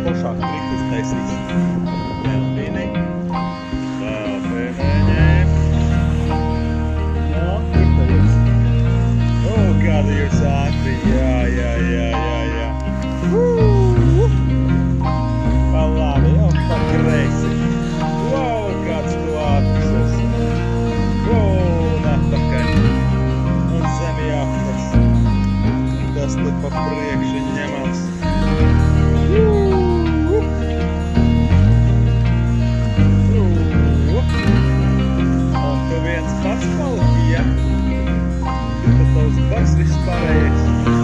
foršāk trikus taisīs. Ķelpini. Ķelpini. No, kur tad jūs? Kāda jūs ātri. Jā. Pa labi, jau pa kreisi. Kāds tu ātris esi. Un atpakaļ. Un zemi apkas. Tas te pa priekšu ņemams. Un tu viens pats paliki, ja? Tu tavs bars viss pārējais.